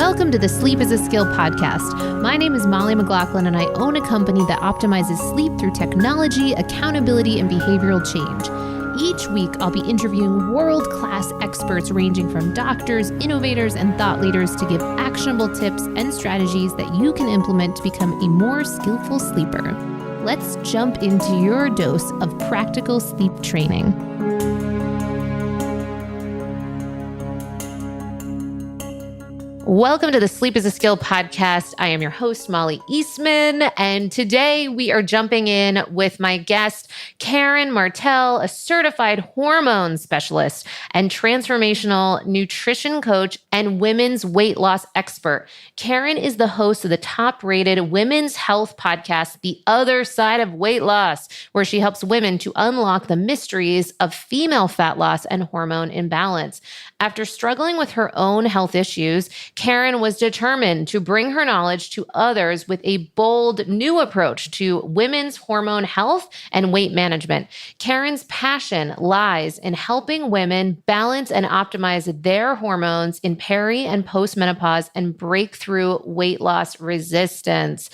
Welcome to the Sleep is a Skill podcast. My name is Molly McLaughlin, and I own a company that optimizes sleep through technology, accountability, and behavioral change. Each week, I'll be interviewing world-class experts ranging from doctors, innovators, and thought leaders to give actionable tips and strategies that you can implement to become a more skillful sleeper. Let's jump into your dose of practical sleep training. Welcome to the Sleep is a Skill podcast. I am your host, Molly Eastman, and today we are jumping in with my guest, Karen Martel, a certified hormone specialist and transformational nutrition coach and women's weight loss expert. Karen is the host of the top-rated women's health podcast, The Other Side of Weight Loss, where she helps women to unlock the mysteries of female fat loss and hormone imbalance. After struggling with her own health issues, Karen was determined to bring her knowledge to others with a bold new approach to women's hormone health and weight management. Karen's passion lies in helping women balance and optimize their hormones in peri and postmenopause and break through weight loss resistance.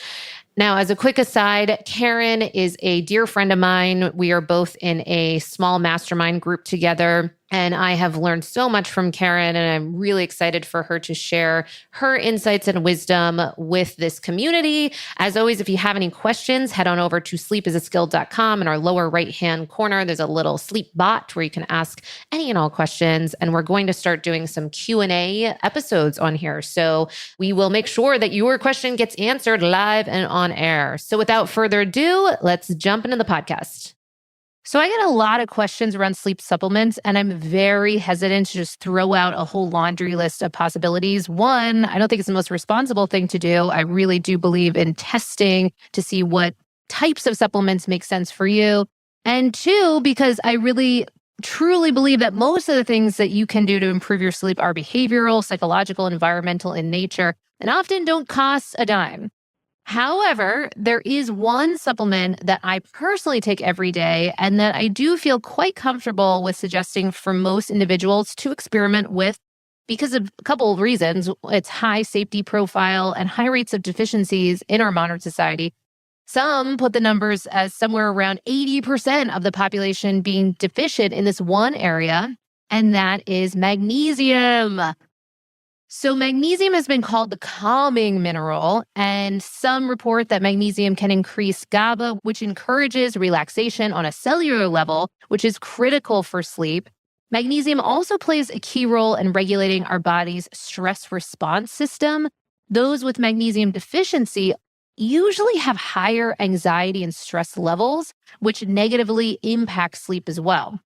Now, as a quick aside, Karen is a dear friend of mine. We are both in a small mastermind group together, and I have learned so much from Karen, and I'm really excited for her to share her insights and wisdom with this community. As always, if you have any questions, head on over to sleepisaskill.com. In our lower right-hand corner, there's a little sleep bot where you can ask any and all questions, and we're going to start doing some Q&A episodes on here. So we will make sure that your question gets answered live and on air. So without further ado, let's jump into the podcast. So I get a lot of questions around sleep supplements, and I'm very hesitant to just throw out a whole laundry list of possibilities. One, I don't think it's the most responsible thing to do. I really do believe in testing to see what types of supplements make sense for you. And two, because I really truly believe that most of the things that you can do to improve your sleep are behavioral, psychological, environmental in nature, and often don't cost a dime. However, there is one supplement that I personally take every day and that I do feel quite comfortable with suggesting for most individuals to experiment with because of a couple of reasons. Its high safety profile and high rates of deficiencies in our modern society. Some put the numbers as somewhere around 80% of the population being deficient in this one area, and that is magnesium. So magnesium has been called the calming mineral, and some report that magnesium can increase GABA, which encourages relaxation on a cellular level, which is critical for sleep. Magnesium also plays a key role in regulating our body's stress response system. Those with magnesium deficiency usually have higher anxiety and stress levels, which negatively impact sleep as well.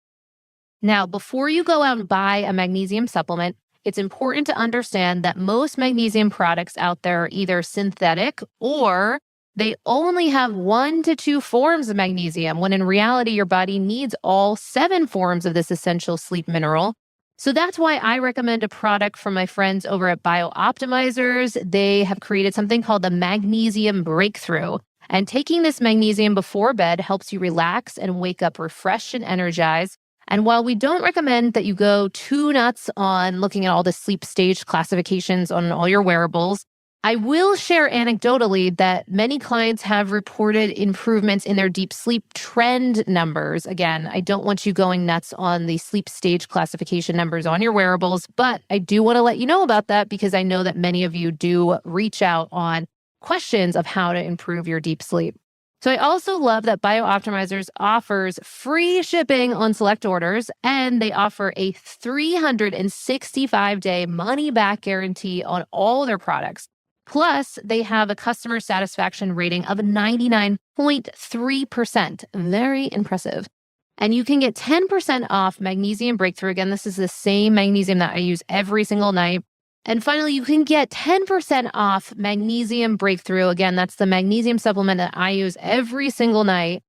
Now, before you go out and buy a magnesium supplement, it's important to understand that most magnesium products out there are either synthetic or they only have 1 to 2 forms of magnesium, when in reality, your body needs all 7 forms of this essential sleep mineral. So that's why I recommend a product from my friends over at BioOptimizers. They have created something called the Magnesium Breakthrough. And taking this magnesium before bed helps you relax and wake up refreshed and energized. And while we don't recommend that you go too nuts on looking at all the sleep stage classifications on all your wearables, I will share anecdotally that many clients have reported improvements in their deep sleep trend numbers. Again, I don't want you going nuts on the sleep stage classification numbers on your wearables, but I do want to let you know about that because I know that many of you do reach out on questions of how to improve your deep sleep. So I also love that BioOptimizers offers free shipping on select orders, and they offer a 365-day money-back guarantee on all their products. Plus, they have a customer satisfaction rating of 99.3%. Very impressive. And you can get 10% off Magnesium Breakthrough. Again, this is the same magnesium that I use every single night. And finally, you can get 10% off Magnesium Breakthrough. Again, that's the magnesium supplement that I use every single night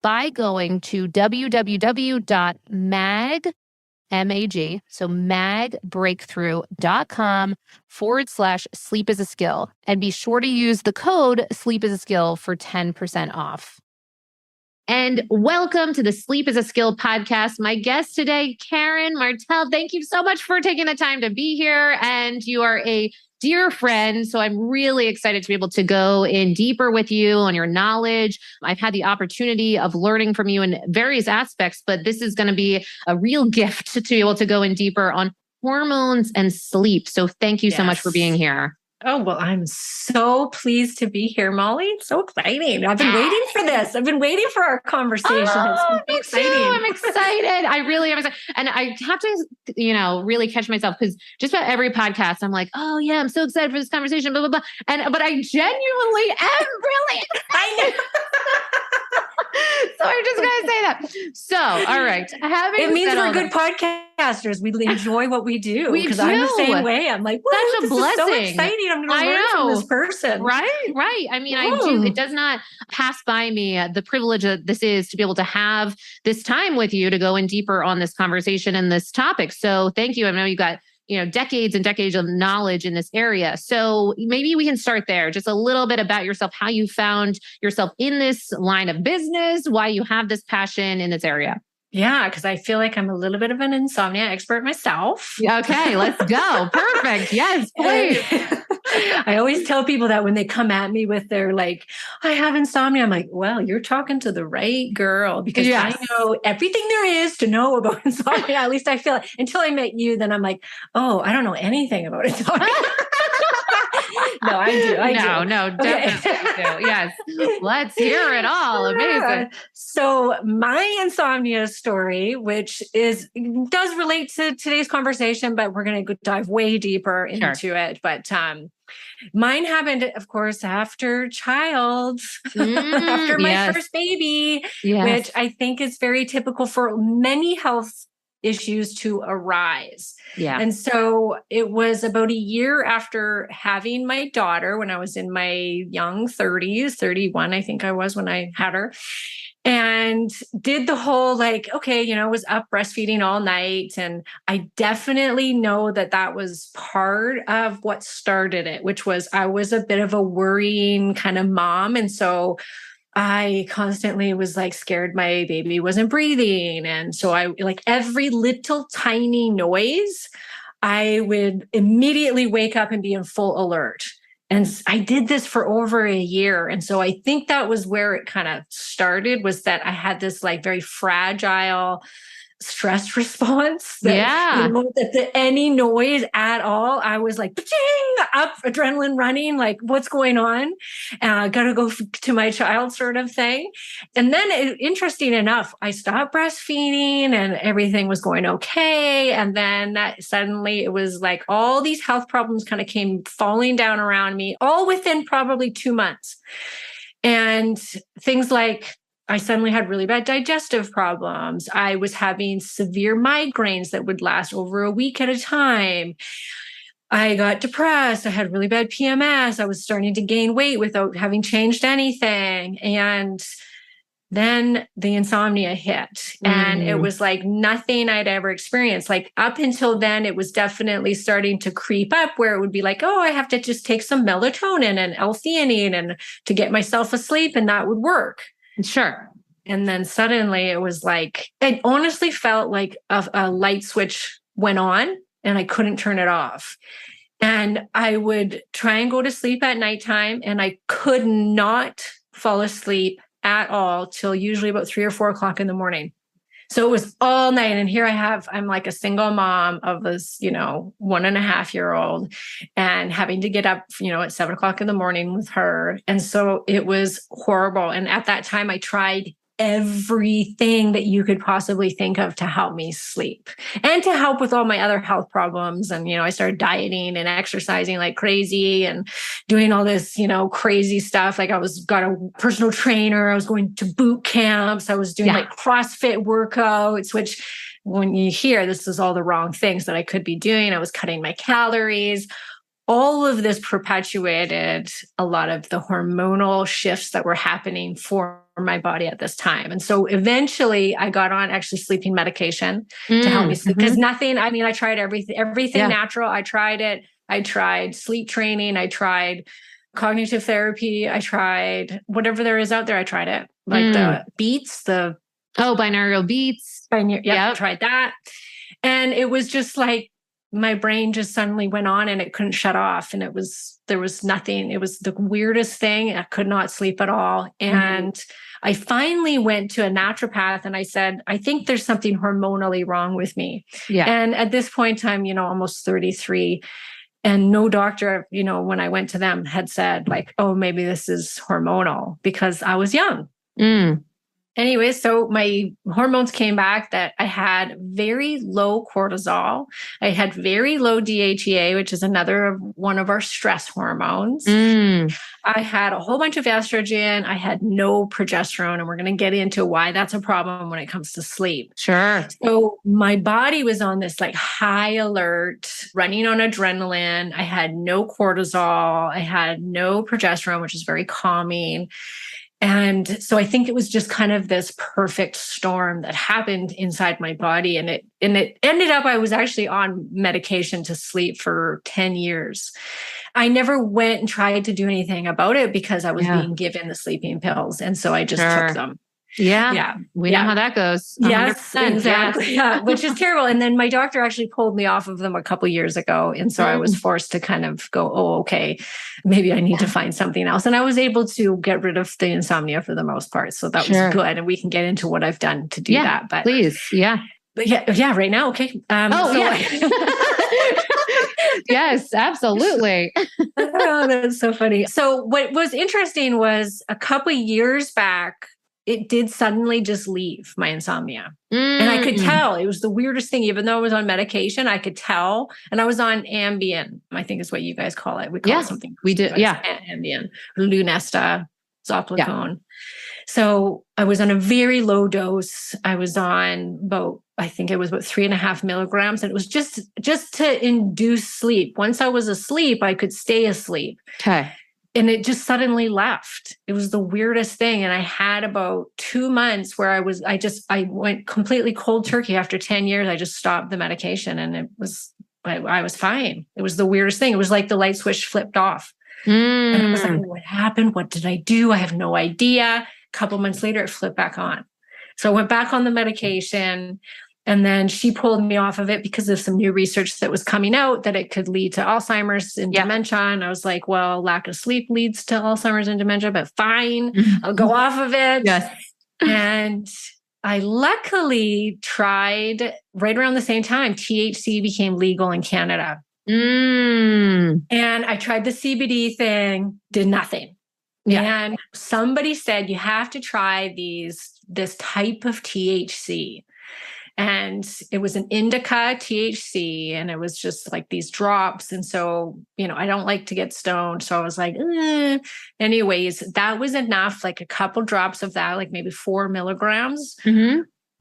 by going to magbreakthrough.com/sleep-is-a-skill. And be sure to use the code sleep-is-a-skill for 10% off. And welcome to the Sleep is a Skill podcast. My guest today, Karen Martel. Thank you so much for taking the time to be here. And you are a dear friend. So I'm really excited to be able to go in deeper with you on your knowledge. I've had the opportunity of learning from you in various aspects, but this is going to be a real gift to be able to go in deeper on hormones and sleep. So thank you so much for being here. Oh, well, I'm so pleased to be here, Molly. It's so exciting. I've been waiting for this. I've been waiting for our conversation. Oh, me too. I'm excited. I really am excited. And I have to, really catch myself because just about every podcast, I'm like, oh yeah, I'm so excited for this conversation, blah, blah, blah. But I genuinely am really excited. I know. So I'm just going to say that. So, all right. It means we're good podcasters. We enjoy what we do. Because I'm the same way. I'm like, such a blessing. So exciting. I'm going to learn from this person. Right. I mean, I do. It does not pass by me the privilege that this is to be able to have this time with you to go in deeper on this conversation and this topic. So thank you. I know you got decades and decades of knowledge in this area. So maybe we can start there. Just a little bit about yourself, how you found yourself in this line of business, why you have this passion in this area. Yeah, because I feel like I'm a little bit of an insomnia expert myself. Okay, let's go. Perfect. Yes, please. I always tell people that when they come at me with their like, I have insomnia. I'm like, well, you're talking to the right girl because I know everything there is to know about insomnia. At least I feel it. Until I met you, then I'm like, oh, I don't know anything about insomnia. No, I do. No, definitely do. Yes. Let's hear it all. Amazing. So my insomnia story, which does relate to today's conversation, but we're going to dive way deeper into it. But mine happened, of course, after after my first baby, which I think is very typical for many health issues to arise. Yeah. And so it was about a year after having my daughter when I was in my young 30s, 31, I think I was when I had her, and did the whole was up breastfeeding all night. And I definitely know that was part of what started it, which was I was a bit of a worrying kind of mom. And so I constantly was scared my baby wasn't breathing. And so I every little tiny noise, I would immediately wake up and be in full alert. And I did this for over a year. And so I think that was where it kind of started, was that I had this very fragile stress response that any noise at all, I was up, adrenaline running, what's going on? Gotta go to my child sort of thing. And then interesting enough, I stopped breastfeeding and everything was going okay. And then that suddenly it was all these health problems kind of came falling down around me, all within probably 2 months. And things I suddenly had really bad digestive problems. I was having severe migraines that would last over a week at a time. I got depressed. I had really bad PMS. I was starting to gain weight without having changed anything. And then the insomnia hit. And it was nothing I'd ever experienced. Up until then, it was definitely starting to creep up where it would be oh, I have to just take some melatonin and L-theanine and to get myself asleep, and that would work. Sure. And then suddenly it was it honestly felt like a light switch went on and I couldn't turn it off. And I would try and go to sleep at nighttime and I could not fall asleep at all till usually about 3 or 4 o'clock in the morning. So it was all night. And here I'm a single mom of this, 1.5-year-old and having to get up, at 7 o'clock in the morning with her. And so it was horrible. And at that time, I tried everything that you could possibly think of to help me sleep and to help with all my other health problems. And, I started dieting and exercising like crazy and doing all this, crazy stuff. I got a personal trainer. I was going to boot camps. I was doing CrossFit workouts, which when you hear this is all the wrong things that I could be doing. I was cutting my calories. All of this perpetuated a lot of the hormonal shifts that were happening for my body at this time. And so eventually I got on actually sleeping medication to help me sleep because I tried everything natural. I tried it. I tried sleep training. I tried cognitive therapy. I tried whatever there is out there. I tried it. The beats, binaural beats. I tried that. And it was just my brain just suddenly went on and it couldn't shut off. And there was nothing. It was the weirdest thing. I could not sleep at all. And I finally went to a naturopath and I said, I think there's something hormonally wrong with me. Yeah. And at this point in time, almost 33, and no doctor, when I went to them had said like, oh, maybe this is hormonal, because I was young. Anyway, so my hormones came back that I had very low cortisol. I had very low DHEA, which is another one of our stress hormones. I had a whole bunch of estrogen. I had no progesterone, and we're going to get into why that's a problem when it comes to sleep. Sure. So my body was on this like high alert, running on adrenaline. I had no cortisol. I had no progesterone, which is very calming. And so I think it was just kind of this perfect storm that happened inside my body. And it ended up, I was actually on medication to sleep for 10 years. I never went and tried to do anything about it because I was being given the sleeping pills. And so I just took them. Yeah. We know how that goes. 100%. Yes, exactly. Yeah, which is terrible. And then my doctor actually pulled me off of them a couple years ago. And so I was forced to kind of go, oh, okay, maybe I need to find something else. And I was able to get rid of the insomnia for the most part. So that was good. And we can get into what I've done to do that. But please. Yeah. But right now. Okay. Yes, absolutely. Oh, that's so funny. So what was interesting was a couple of years back, it did suddenly just leave, my insomnia. And I could tell. It was the weirdest thing. Even though I was on medication, I could tell. And I was on Ambien, I think is what you guys call it. We call it something. We do. Yeah. Ambien, Lunesta, Zopiclone. So I was on a very low dose. I was on I think it was about 3.5 milligrams. And it was just to induce sleep. Once I was asleep, I could stay asleep. Okay. And it just suddenly left. It was the weirdest thing. And I had about 2 months where I went completely cold turkey after 10 years. I just stopped the medication and I was fine. It was the weirdest thing. It was like the light switch flipped off. And I was like, what happened? What did I do? I have no idea. A couple months later, it flipped back on. So I went back on the medication. And then she pulled me off of it because of some new research that was coming out that it could lead to Alzheimer's and dementia. And I was like, well, lack of sleep leads to Alzheimer's and dementia, but fine, I'll go off of it. Yes. And I luckily tried right around the same time, THC became legal in Canada. And I tried the CBD thing, did nothing. And somebody said, you have to try this type of THC. And it was an indica THC, and it was just like these drops. And so, I don't like to get stoned. So I was like, anyways, that was enough. Like a couple drops of that, like maybe 4 milligrams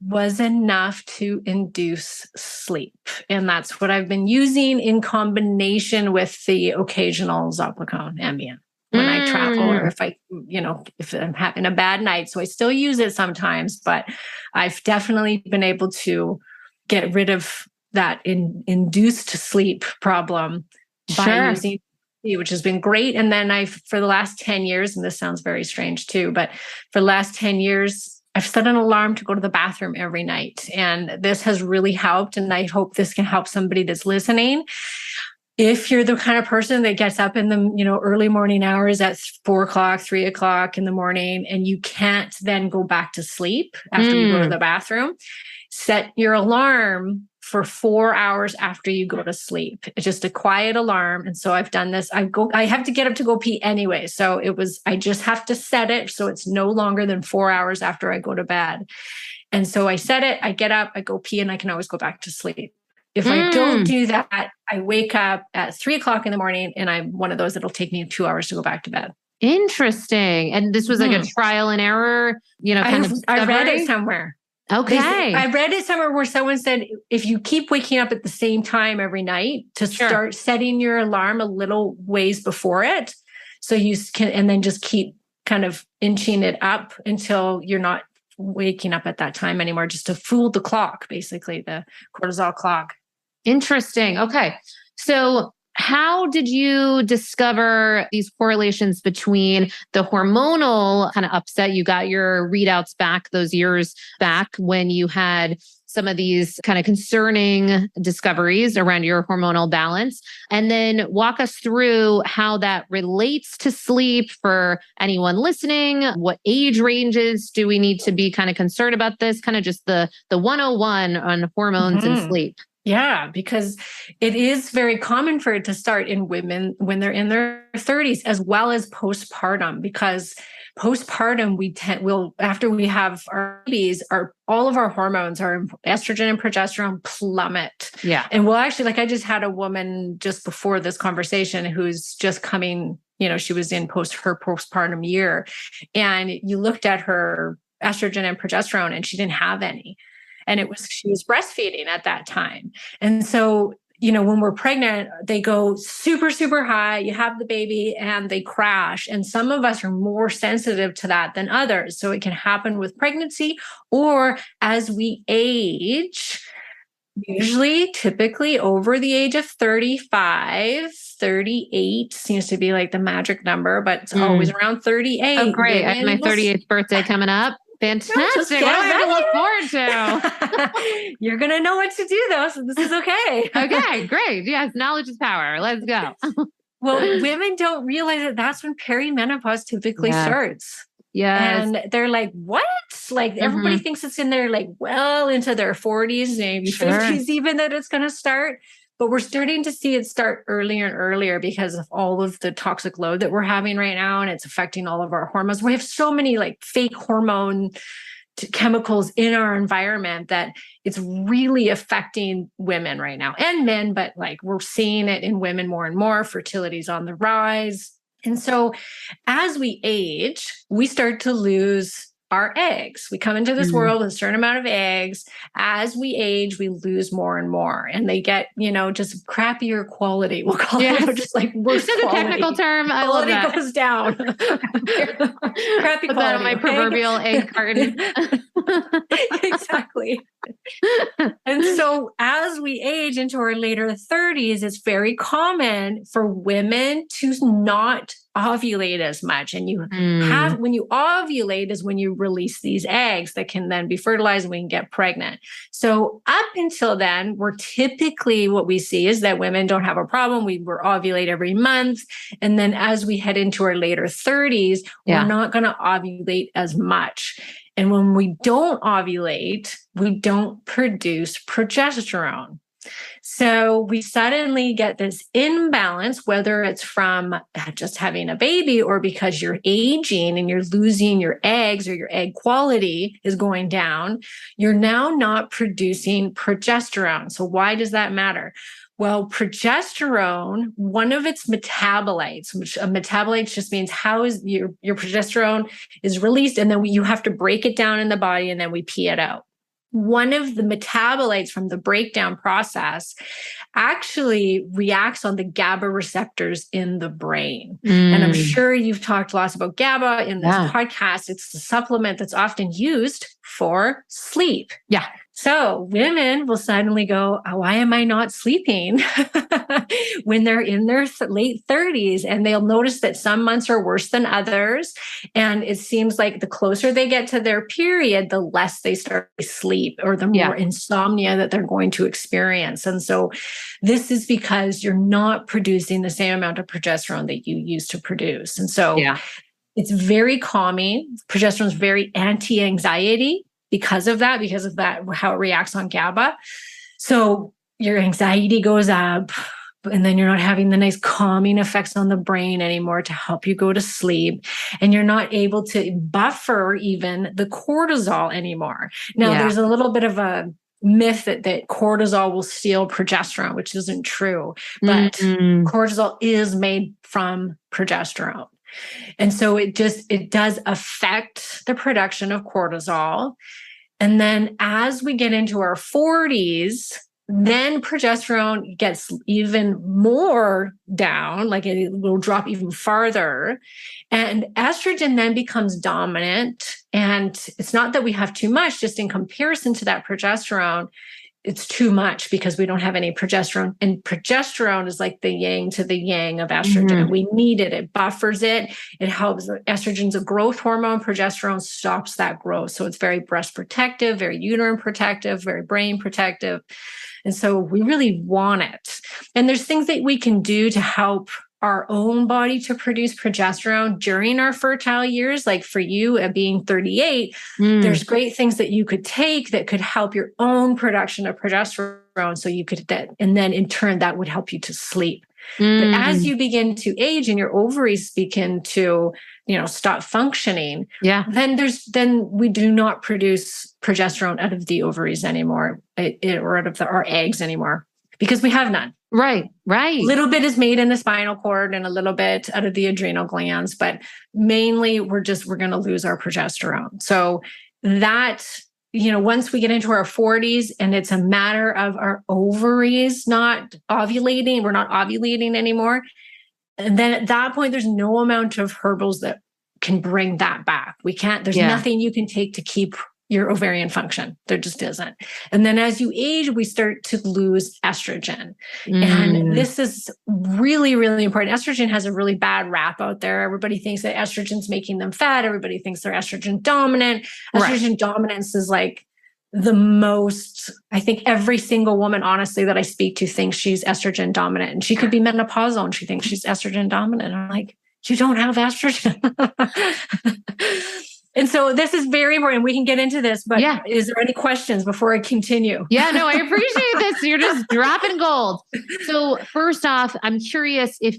was enough to induce sleep. And that's what I've been using in combination with the occasional Zopiclone, Ambien. When I travel, or if I'm having a bad night. So I still use it sometimes, but I've definitely been able to get rid of that induced sleep problem by using it, which has been great. And then for the last 10 years, and this sounds very strange too, but for the last 10 years, I've set an alarm to go to the bathroom every night. And this has really helped. And I hope this can help somebody that's listening. If you're the kind of person that gets up in the early morning hours at 4 o'clock, 3 o'clock in the morning, and you can't then go back to sleep after you go to the bathroom, set your alarm for 4 hours after you go to sleep. It's just a quiet alarm. And so I've done this. I have to get up to go pee anyway. So I just have to set it so it's no longer than 4 hours after I go to bed. And so I set it, I get up, I go pee, and I can always go back to sleep. If I don't do that, I wake up at 3 o'clock in the morning, and I'm one of those that'll take me 2 hours to go back to bed. Interesting. And this was like a trial and error, I read it somewhere. Okay. I read it somewhere where someone said, if you keep waking up at the same time every night, to start setting your alarm a little ways before it. So you can, and then just keep kind of inching it up until you're not waking up at that time anymore, just to fool the clock, basically the cortisol clock. Interesting. Okay. So how did you discover these correlations between the hormonal kind of upset? You got your readouts back those years back when you had some of these kind of concerning discoveries around your hormonal balance, and then walk us through how that relates to sleep for anyone listening. What age ranges do we need to be kind of concerned about this? Kind of just the 101 on hormones and sleep. Yeah, because it is very common for it to start in women when they're in their 30s, as well as postpartum, because postpartum, after we have our babies, all of our hormones, our estrogen and progesterone plummet. Yeah. And we'll actually, like I just had a woman just before this conversation who's just coming, she was in her postpartum year, and you looked at her estrogen and progesterone and she didn't have any. And she was breastfeeding at that time. And so, when we're pregnant, they go super, super high. You have the baby and they crash. And some of us are more sensitive to that than others. So it can happen with pregnancy or as we age, typically over the age of 35, 38 seems to be like the magic number, but it's always around 38. Oh, great. I have my 38th birthday coming up. Fantastic. What do I have to look forward to? You're going to know what to do though. So this is okay. Okay, great. Yes. Knowledge is power. Let's go. Well, women don't realize that that's when perimenopause typically starts. Yes. And they're like, what? Like everybody thinks it's in their well into their 40s, maybe 50s even, that it's going to start. But we're starting to see it start earlier and earlier because of all of the toxic load that we're having right now. And it's affecting all of our hormones. We have so many fake hormone chemicals in our environment that it's really affecting women right now and men. But we're seeing it in women more and more. Fertility's on the rise. And so as we age, we start to lose our eggs. We come into this world with a certain amount of eggs. As we age, we lose more and more, and they get, just crappier quality. We'll call it just worse quality. A technical term. I love that. Quality goes down. Crappy quality. Put that on my proverbial egg carton. Exactly. And so as we age into our later 30s, it's very common for women to not ovulate as much. And when you ovulate is when you release these eggs that can then be fertilized and we can get pregnant. So up until then, what we see is that women don't have a problem. We ovulate every month. And then as we head into our later 30s, we're not going to ovulate as much. And when we don't ovulate, we don't produce progesterone. So we suddenly get this imbalance, whether it's from just having a baby or because you're aging and you're losing your eggs or your egg quality is going down. You're now not producing progesterone. So why does that matter? Well, progesterone, one of its metabolites, which a metabolite just means how is your progesterone is released, and then you have to break it down in the body and then we pee it out. One of the metabolites from the breakdown process actually reacts on the GABA receptors in the brain. And I'm sure you've talked lots about GABA in this podcast. It's the supplement that's often used for sleep. Yeah. So women will suddenly go, why am I not sleeping when they're in their late 30s? And they'll notice that some months are worse than others. And it seems like the closer they get to their period, the less they start to sleep or the more insomnia that they're going to experience. And so this is because you're not producing the same amount of progesterone that you used to produce. And so it's very calming. Progesterone is very anti-anxiety. Because of that, how it reacts on GABA. So your anxiety goes up, and then you're not having the nice calming effects on the brain anymore to help you go to sleep. And you're not able to buffer even the cortisol anymore. Now, there's a little bit of a myth that cortisol will steal progesterone, which isn't true. But cortisol is made from progesterone. And so it does affect the production of cortisol. And then as we get into our 40s, then progesterone gets even more down, it will drop even farther. And estrogen then becomes dominant. And it's not that we have too much, just in comparison to that progesterone, it's too much because we don't have any progesterone. And progesterone is like the yang to the yang of estrogen. We need it. It buffers it. It helps. Estrogen's a growth hormone. Progesterone stops that growth. So it's very breast protective, very uterine protective, very brain protective. And so we really want it. And there's things that we can do to help our own body to produce progesterone during our fertile years. Like for you at being 38, there's great things that you could take that could help your own production of progesterone. So you could, and then in turn, that would help you to sleep. But as you begin to age and your ovaries begin to, stop functioning, then we do not produce progesterone out of the ovaries anymore, or out of our eggs anymore, because we have none. Right. A little bit is made in the spinal cord and a little bit out of the adrenal glands, but mainly we're going to lose our progesterone. So that, once we get into our 40s and it's a matter of our ovaries not ovulating, we're not ovulating anymore. And then at that point, there's no amount of herbals that can bring that back. There's nothing you can take to keep your ovarian function. There just isn't. And then as you age, we start to lose estrogen. And this is really, really important. Estrogen has a really bad rap out there. Everybody thinks that estrogen's making them fat. Everybody thinks they're estrogen dominant. Estrogen dominance is like the most, I think every single woman, honestly, that I speak to thinks she's estrogen dominant. And she could be menopausal and she thinks she's estrogen dominant. And I'm like, you don't have estrogen. And so this is very important. We can get into this, but is there any questions before I continue? Yeah, no, I appreciate this. You're just dropping gold. So first off, I'm curious if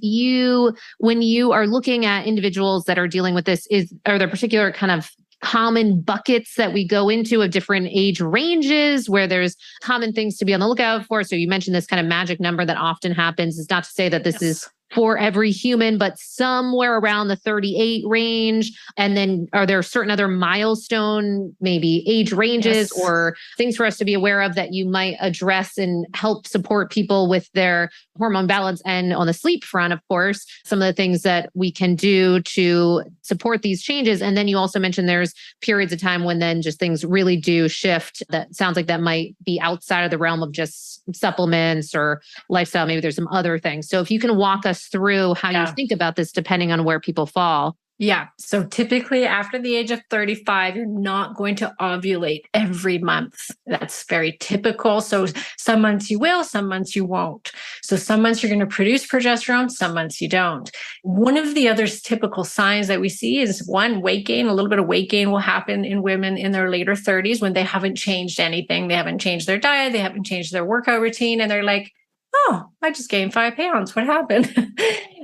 when you are looking at individuals that are dealing with this, are there particular kind of common buckets that we go into of different age ranges where there's common things to be on the lookout for? So you mentioned this kind of magic number that often happens. It's not to say that this is for every human, but somewhere around the 38 range. And then are there certain other milestone, maybe age ranges or things for us to be aware of that you might address and help support people with their hormone balance? And on the sleep front, of course, some of the things that we can do to support these changes. And then you also mentioned there's periods of time when then just things really do shift. That sounds like that might be outside of the realm of just supplements or lifestyle. Maybe there's some other things. So if you can walk us through how you think about this, depending on where people fall. Yeah. So typically after the age of 35, you're not going to ovulate every month. That's very typical. So some months you will, some months you won't. So some months you're going to produce progesterone, some months you don't. One of the other typical signs that we see is weight gain. A little bit of weight gain will happen in women in their later 30s when they haven't changed anything. They haven't changed their diet. They haven't changed their workout routine. And they're like, oh, I just gained 5 pounds. What happened?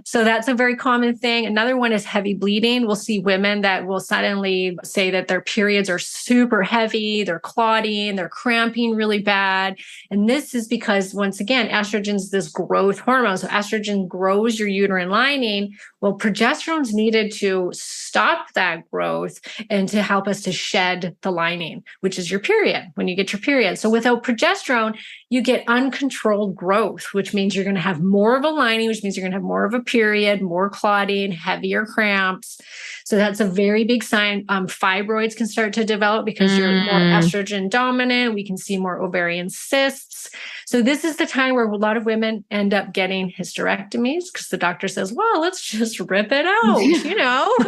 So that's a very common thing. Another one is heavy bleeding. We'll see women that will suddenly say that their periods are super heavy, they're clotting, they're cramping really bad. And this is because, once again, estrogen is this growth hormone. So estrogen grows your uterine lining. Well, progesterone is needed to stop that growth and to help us to shed the lining, which is your period, when you get your period. So without progesterone, you get uncontrolled growth, which means you're going to have more of a lining, which means you're going to have more of a period, more clotting, heavier cramps. So that's a very big sign. Fibroids can start to develop because you're more estrogen dominant. We can see more ovarian cysts. So this is the time where a lot of women end up getting hysterectomies because the doctor says, well, let's just rip it out.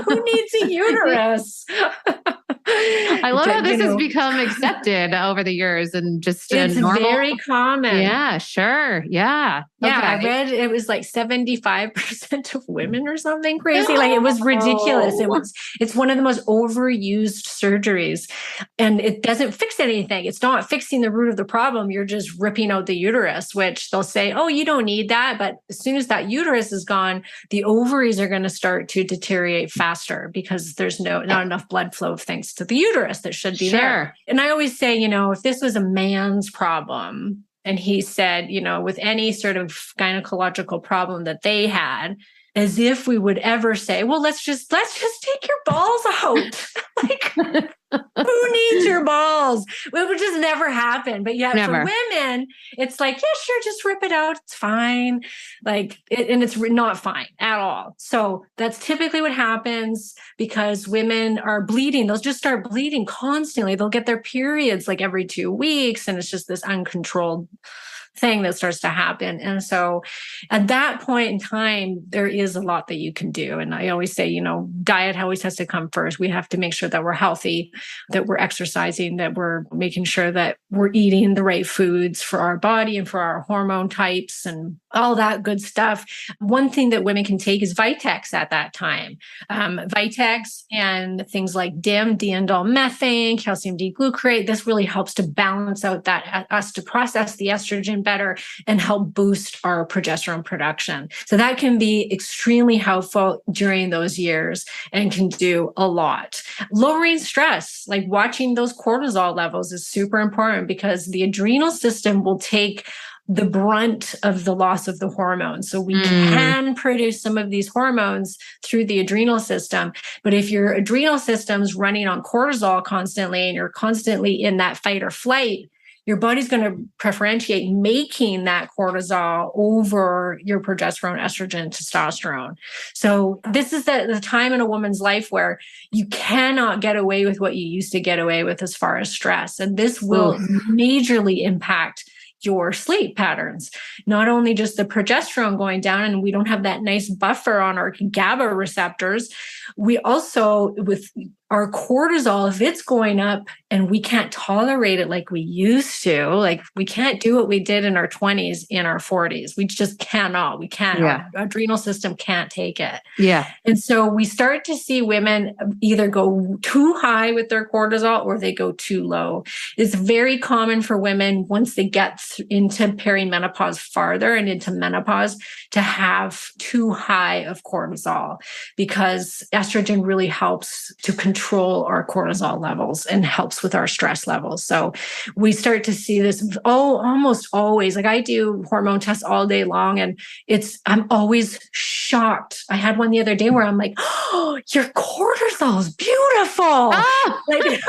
Who needs a uterus? I love how this has become accepted over the years and just it's normal. Very common. Yeah, sure. Yeah. Yeah. Okay. I read it was like 75% of women or something crazy. Like it was ridiculous. It's one of the most overused surgeries and it doesn't fix anything. It's not fixing the root of the problem. You're just ripping out the uterus, which they'll say, oh, you don't need that. But as soon as that uterus is gone, the ovaries are going to start to deteriorate faster because there's not enough blood flow thanks to the uterus that should be there. And I always say, if this was a man's problem and he said, with any sort of gynecological problem that they had, as if we would ever say, well, let's just take your balls out. Who needs your balls? It would just never happen. But yet Never. for women, it's like, yeah, sure, just rip it out. It's fine. And it's not fine at all. So that's typically what happens because women are bleeding. They'll just start bleeding constantly. They'll get their periods like every 2 weeks. And it's just this uncontrolled thing that starts to happen. And so at that point in time, there is a lot that you can do. And I always say, diet always has to come first. We have to make sure that we're healthy, that we're exercising, that we're making sure that we're eating the right foods for our body and for our hormone types and all that good stuff. One thing that women can take is Vitex at that time. Vitex and things like DIM, diindol methane, calcium D-glucarate. This really helps to balance out us to process the estrogen better and help boost our progesterone production. So that can be extremely helpful during those years and can do a lot. Lowering stress, like watching those cortisol levels is super important because the adrenal system will take the brunt of the loss of the hormones. So we can produce some of these hormones through the adrenal system. But if your adrenal system's running on cortisol constantly and you're constantly in that fight or flight, your body's going to preferentiate making that cortisol over your progesterone, estrogen, testosterone. So this is the time in a woman's life where you cannot get away with what you used to get away with as far as stress. And this will majorly impact your sleep patterns, not only just the progesterone going down and we don't have that nice buffer on our GABA receptors. We also, with our cortisol, if it's going up and we can't tolerate it like we used to, like we can't do what we did in our 20s, in our 40s. We just cannot. We can't. Our adrenal system can't take it. Yeah. And so we start to see women either go too high with their cortisol or they go too low. It's very common for women once they get into perimenopause farther and into menopause to have too high of cortisol because estrogen really helps to control our cortisol levels and helps with our stress levels. So we start to see this almost always. Like I do hormone tests all day long and I'm always shocked. I had one the other day where I'm like, oh, your cortisol is beautiful. Oh. Like nobody's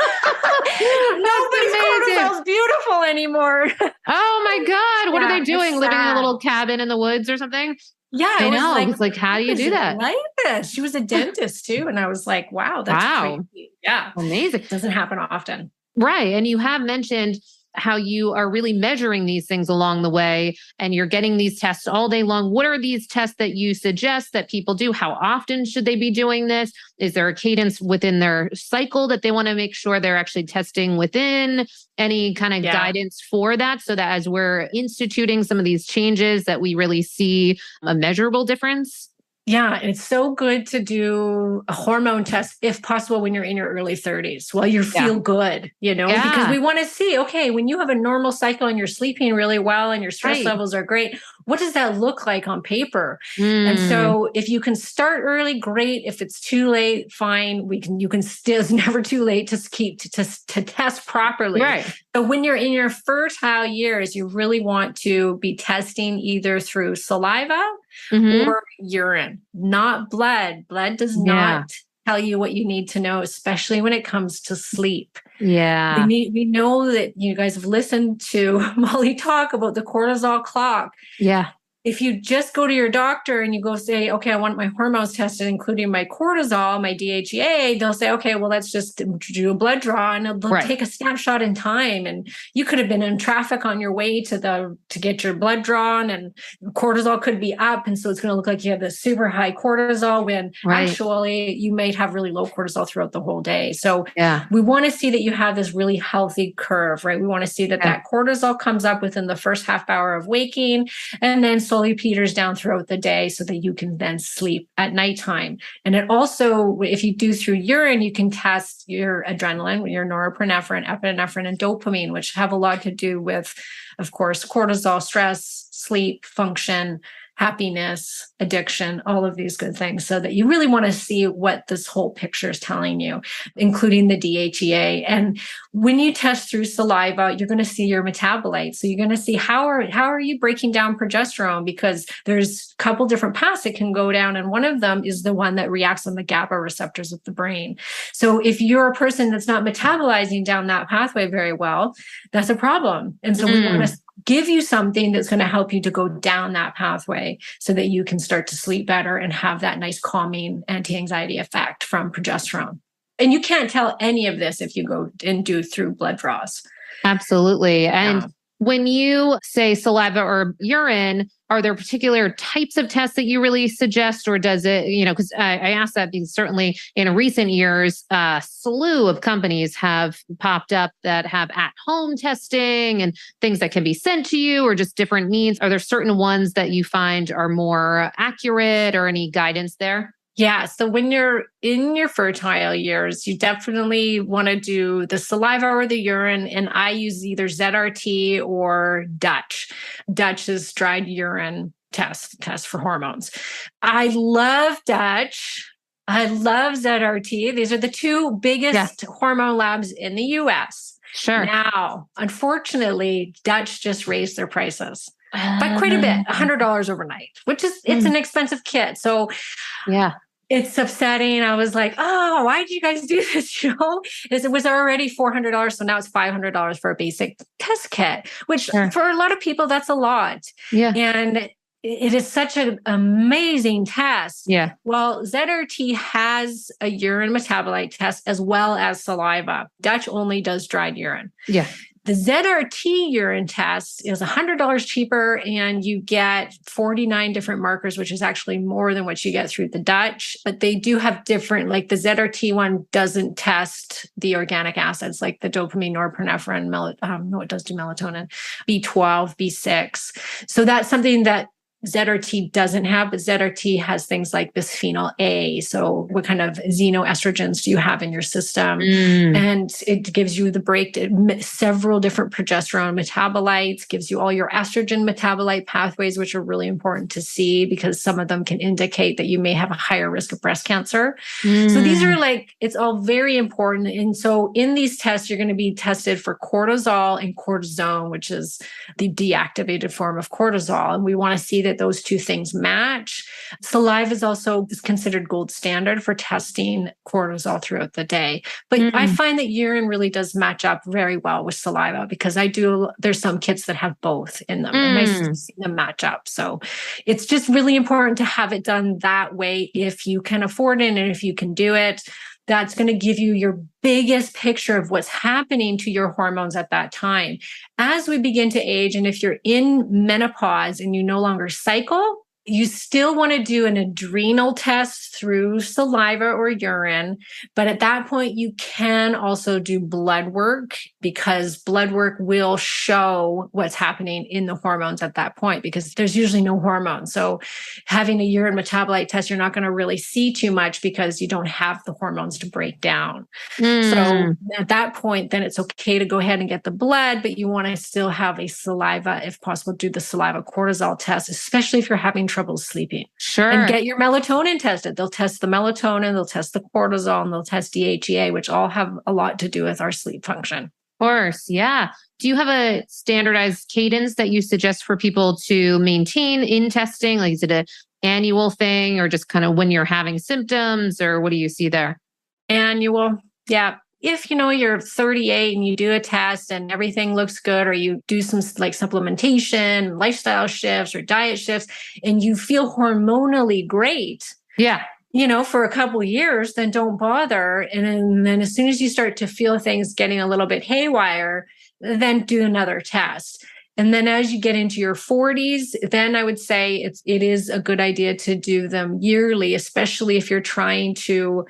cortisol is beautiful anymore. Oh my God. What are they doing? Living in a little cabin in the woods or something? Yeah. I know. It's like, how do you do that? Like this. She was a dentist too. And I was like, wow, that's crazy. Yeah. Amazing. It doesn't happen often. Right. And you have mentioned how you are really measuring these things along the way and you're getting these tests all day long. What are these tests that you suggest that people do? How often should they be doing this? Is there a cadence within their cycle that they want to make sure they're actually testing within? Any kind of guidance for that so that as we're instituting some of these changes that we really see a measurable difference? Yeah, it's so good to do a hormone test, if possible, when you're in your early 30s. Well, you feel good, because we want to see, okay, when you have a normal cycle and you're sleeping really well and your stress levels are great, what does that look like on paper? And so if you can start early, great. If it's too late, fine. You can still, it's never too late to test properly. Right. So when you're in your fertile years, you really want to be testing either through saliva or urine, not blood. Blood does not tell you what you need to know, especially when it comes to sleep. Yeah. We know that you guys have listened to Molly talk about the cortisol clock. Yeah. If you just go to your doctor and you go say, okay, I want my hormones tested, including my cortisol, my DHEA, they'll say, okay, well, let's just do a blood draw and they'll take a snapshot in time. And you could have been in traffic on your way to get your blood drawn and cortisol could be up. And so it's going to look like you have this super high cortisol when actually you might have really low cortisol throughout the whole day. So we want to see that you have this really healthy curve, right? We want to see that cortisol comes up within the first half hour of waking and then slowly peters down throughout the day so that you can then sleep at nighttime. And it also, if you do through urine, you can test your adrenaline, your norepinephrine, epinephrine, and dopamine, which have a lot to do with, of course, cortisol, stress, sleep, function, happiness, addiction, all of these good things, so that you really want to see what this whole picture is telling you, including the DHEA. And when you test through saliva, you're going to see your metabolites. So you're going to see how are you breaking down progesterone, because there's a couple different paths it can go down. And one of them is the one that reacts on the GABA receptors of the brain. So if you're a person that's not metabolizing down that pathway very well, that's a problem. And so we want to give you something that's going to help you to go down that pathway so that you can start to sleep better and have that nice calming anti-anxiety effect from progesterone. And you can't tell any of this if you go and do through blood draws. Absolutely. And when you say saliva or urine, are there particular types of tests that you really suggest, or does it, because I asked that because certainly in recent years, a slew of companies have popped up that have at-home testing and things that can be sent to you, or just different needs. Are there certain ones that you find are more accurate, or any guidance there? Yeah. So when you're in your fertile years, you definitely want to do the saliva or the urine. And I use either ZRT or Dutch. Dutch is dried urine test for hormones. I love Dutch. I love ZRT. These are the two biggest hormone labs in the US. Sure. Now, unfortunately, Dutch just raised their prices by quite a bit, $100 overnight, which is, it's an expensive kit. So it's upsetting. I was like, oh, why did you guys do this? It was already $400. So now it's $500 for a basic test kit, which for a lot of people, that's a lot. Yeah. And it is such an amazing test. Yeah. Well, ZRT has a urine metabolite test as well as saliva. Dutch only does dried urine. Yeah. The ZRT urine test is $100 cheaper, and you get 49 different markers, which is actually more than what you get through the Dutch. But they do have different, like the ZRT one doesn't test the organic acids like the dopamine, norepinephrine, no, it does do melatonin, B12, B6. So that's something that ZRT doesn't have, but ZRT has things like bisphenol A. So what kind of xenoestrogens do you have in your system? And it gives you the several different progesterone metabolites, gives you all your estrogen metabolite pathways, which are really important to see because some of them can indicate that you may have a higher risk of breast cancer. So these are it's all very important. And so in these tests, you're going to be tested for cortisol and cortisone, which is the deactivated form of cortisol. And we want to see that those two things match. Saliva is also considered gold standard for testing cortisol throughout the day. But I find that urine really does match up very well with saliva because there's some kits that have both in them and I see them match up. So it's just really important to have it done that way if you can afford it and if you can do it. That's going to give you your biggest picture of what's happening to your hormones at that time. As we begin to age, and if you're in menopause and you no longer cycle, you still want to do an adrenal test through saliva or urine. But at that point, you can also do blood work because blood work will show what's happening in the hormones at that point because there's usually no hormone. So having a urine metabolite test, you're not going to really see too much because you don't have the hormones to break down. So at that point, then it's okay to go ahead and get the blood, but you want to still have a saliva, if possible, do the saliva cortisol test, especially if you're having trouble sleeping. Sure. And get your melatonin tested. They'll test the melatonin, they'll test the cortisol, and they'll test DHEA, which all have a lot to do with our sleep function. Of course. Yeah. Do you have a standardized cadence that you suggest for people to maintain in testing? Like, is it an annual thing or just kind of when you're having symptoms, or what do you see there? Annual. Yeah. If you're 38 and you do a test and everything looks good, or you do some supplementation, lifestyle shifts or diet shifts, and you feel hormonally great, for a couple of years, then don't bother. And then as soon as you start to feel things getting a little bit haywire, then do another test. And then as you get into your 40s, then I would say it is a good idea to do them yearly, especially if you're trying to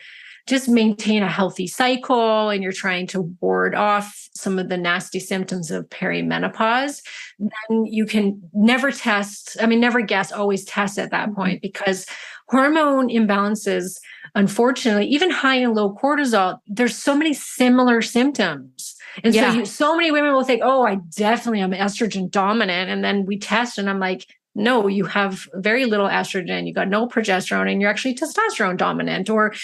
just maintain a healthy cycle and you're trying to ward off some of the nasty symptoms of perimenopause. Then you can never guess, always test at that point, because hormone imbalances, unfortunately, even high and low cortisol, there's so many similar symptoms. And so many women will think, oh, I definitely am estrogen dominant. And then we test and I'm like, no, you have very little estrogen, you got no progesterone, and you're actually testosterone dominant. Or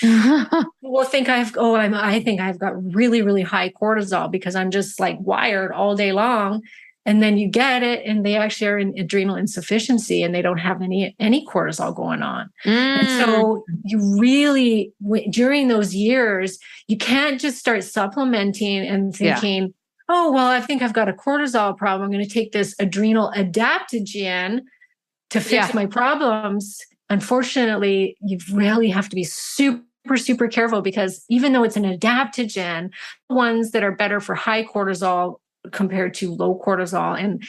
will think I think I've got really, really high cortisol because I'm just like wired all day long. And then you get it, and they actually are in adrenal insufficiency, and they don't have any cortisol going on. And so you really, during those years, you can't just start supplementing and thinking, oh, well, I think I've got a cortisol problem. I'm going to take this adrenal adaptogen to fix my problems. Unfortunately, you really have to be super, super careful, because even though it's an adaptogen, ones that are better for high cortisol compared to low cortisol. And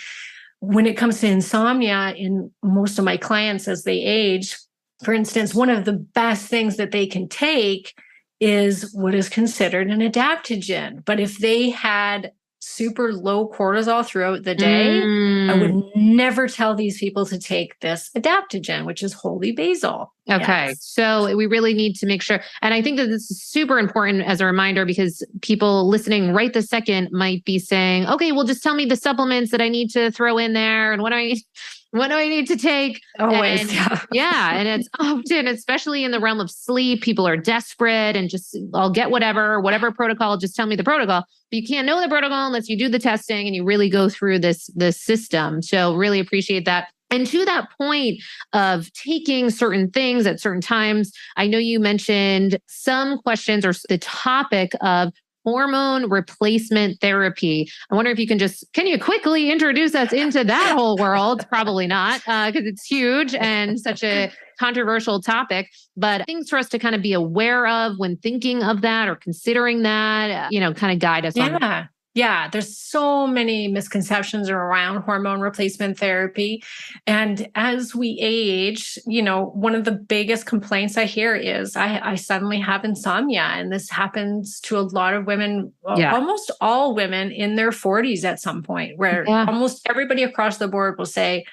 when it comes to insomnia, in most of my clients as they age, for instance, one of the best things that they can take is what is considered an adaptogen. But if they had super low cortisol throughout the day, I would never tell these people to take this adaptogen, which is holy basil. Okay. Yes. So we really need to make sure. And I think that this is super important as a reminder, because people listening right this second might be saying, okay, well, just tell me the supplements that I need to throw in there. And what do I need to take? Always. And it's often, especially in the realm of sleep, people are desperate and just, I'll get whatever protocol, just tell me the protocol. But you can't know the protocol unless you do the testing and you really go through this system. So really appreciate that. And to that point of taking certain things at certain times, I know you mentioned some questions or the topic of hormone replacement therapy. I wonder if you can you quickly introduce us into that whole world? Probably not, because it's huge and such a controversial topic, but things for us to kind of be aware of when thinking of that or considering that, kind of guide us on that. Yeah, there's so many misconceptions around hormone replacement therapy. And as we age, one of the biggest complaints I hear is I suddenly have insomnia. And this happens to a lot of women, almost all women in their 40s at some point, where almost everybody across the board will say,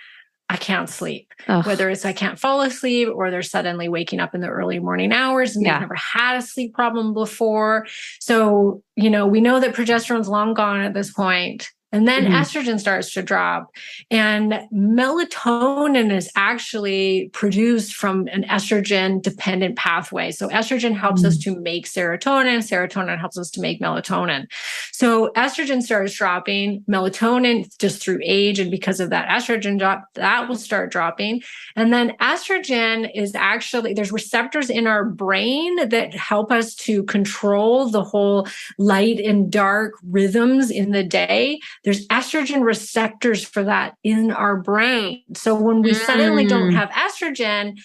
I can't sleep, whether it's I can't fall asleep or they're suddenly waking up in the early morning hours and they've never had a sleep problem before. So, we know that progesterone's long gone at this point. And then estrogen starts to drop, and melatonin is actually produced from an estrogen dependent pathway. So estrogen helps us to make serotonin. Serotonin helps us to make melatonin. So estrogen starts dropping, melatonin just through age. And because of that estrogen drop, that will start dropping. And then estrogen is actually, there's receptors in our brain that help us to control the whole light and dark rhythms in the day. There's estrogen receptors for that in our brain. So when we suddenly don't have estrogen,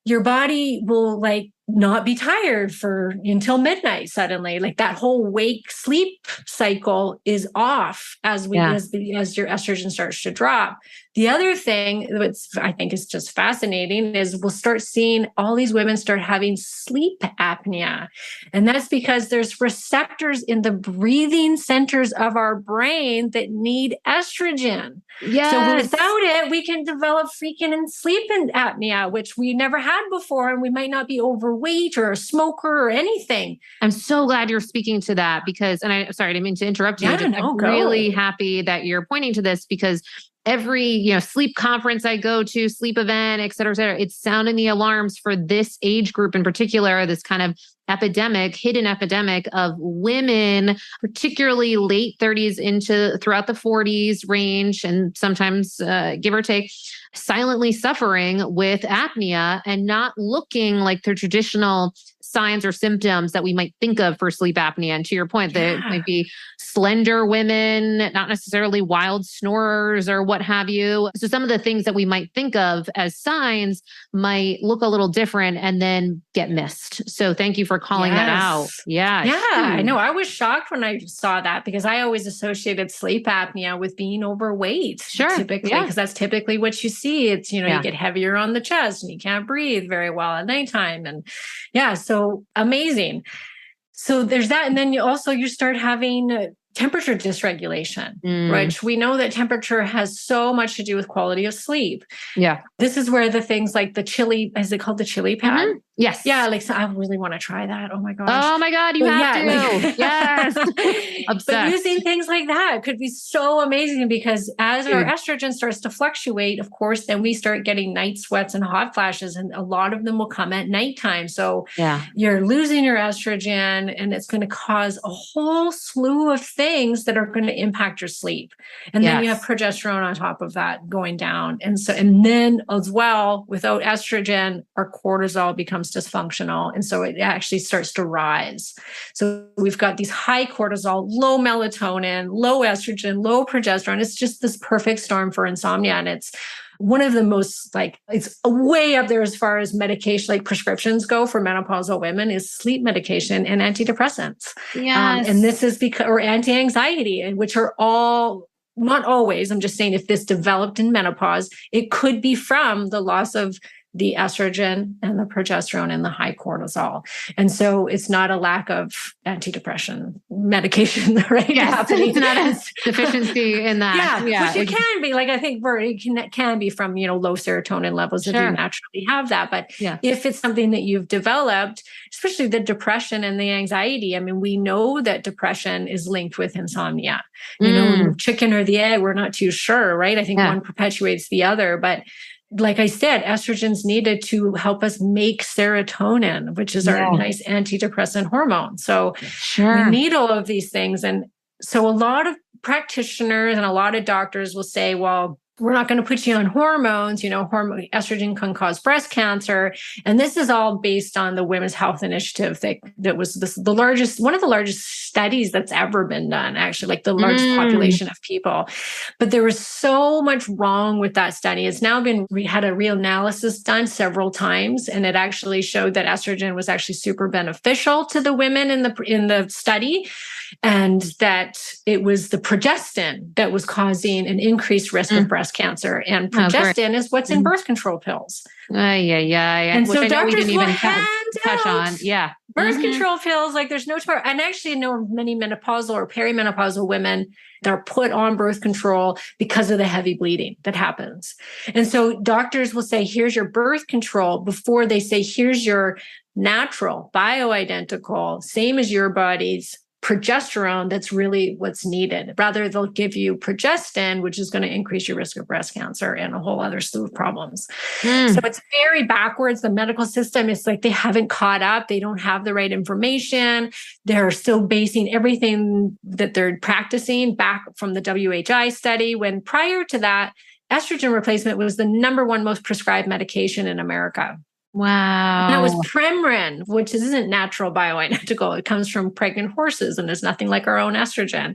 your body will not be tired until midnight suddenly. Like that whole wake sleep cycle is off as your estrogen starts to drop. The other thing that's I think is just fascinating is we'll start seeing all these women start having sleep apnea. And that's because there's receptors in the breathing centers of our brain that need estrogen. Yes. So without it, we can develop freaking sleep apnea, which we never had before. And we might not be overweight or a smoker or anything. I'm so glad you're speaking to that because, and sorry, I didn't mean to interrupt you. I'm really happy that you're pointing to this because every, sleep conference I go to, sleep event, et cetera, it's sounding the alarms for this age group in particular, this kind of hidden epidemic of women, particularly late 30s throughout the 40s range, and sometimes give or take, silently suffering with apnea and not looking like their traditional signs or symptoms that we might think of for sleep apnea. And to your point, there might be slender women, not necessarily wild snorers or what have you. So some of the things that we might think of as signs might look a little different and then get missed. So thank you for calling that out. Yeah. I know. I was shocked when I saw that because I always associated sleep apnea with being overweight. Typically, because that's typically what you see. It's, you get heavier on the chest and you can't breathe very well at nighttime. And so amazing. So there's that. And then you start having temperature dysregulation, which we know that temperature has so much to do with quality of sleep. Yeah. This is where the things like the chili, is it called the chili pad? Yes. Yeah. Like, so I really want to try that. Oh my gosh. Oh my God. You have to. Like, Yes. But using things like that could be so amazing, because as our estrogen starts to fluctuate, of course, then we start getting night sweats and hot flashes, and a lot of them will come at nighttime. So you're losing your estrogen, and it's going to cause a whole slew of things that are going to impact your sleep. And then you have progesterone on top of that going down. And then as well, without estrogen, our cortisol becomes dysfunctional. And so it actually starts to rise. So we've got these high cortisol, low melatonin, low estrogen, low progesterone. It's just this perfect storm for insomnia. And it's one of the most, like, it's way up there as far as medication, like prescriptions go for menopausal women, is sleep medication and antidepressants. Yes. And this is because, or anti-anxiety, which are all, not always, I'm just saying, if this developed in menopause, it could be from the loss of the estrogen and the progesterone and the high cortisol. And so it's not a lack of antidepressant medication, right? Yes, it's not a deficiency in that. Which it can be. Like, I think it can be from, low serotonin levels if you naturally have that. But if it's something that you've developed, especially the depression and the anxiety, I mean, we know that depression is linked with insomnia. Chicken or the egg, we're not too sure, right? I think one perpetuates the other, but like I said, estrogen's needed to help us make serotonin, which is our nice antidepressant hormone. So we need all of these things. And so a lot of practitioners and a lot of doctors will say, well, we're not going to put you on hormones. Estrogen can cause breast cancer. And this is all based on the Women's Health Initiative that was one of the largest studies that's ever been done, actually, like the largest population of people. But there was so much wrong with that study. It's now had a real analysis done several times. And it actually showed that estrogen was actually super beneficial to the women in the study. And that it was the progestin that was causing an increased risk of breast cancer. And progestin is what's in birth control pills. And which so doctors didn't even touch on. Birth control pills, like there's no tomorrow. And actually know many menopausal or perimenopausal women that are put on birth control because of the heavy bleeding that happens. And so doctors will say, here's your birth control, before they say, here's your natural, bioidentical, same as your body's progesterone that's really what's needed. Rather, they'll give you progestin, which is going to increase your risk of breast cancer and a whole other slew of problems. So it's very backwards. The medical system is like, they haven't caught up. They don't have the right information. They're still basing everything that they're practicing back from the WHI study, when prior to that, estrogen replacement was the number one most prescribed medication in America. Wow. And that was Premarin, which isn't natural bioidentical. It comes from pregnant horses and is nothing like our own estrogen.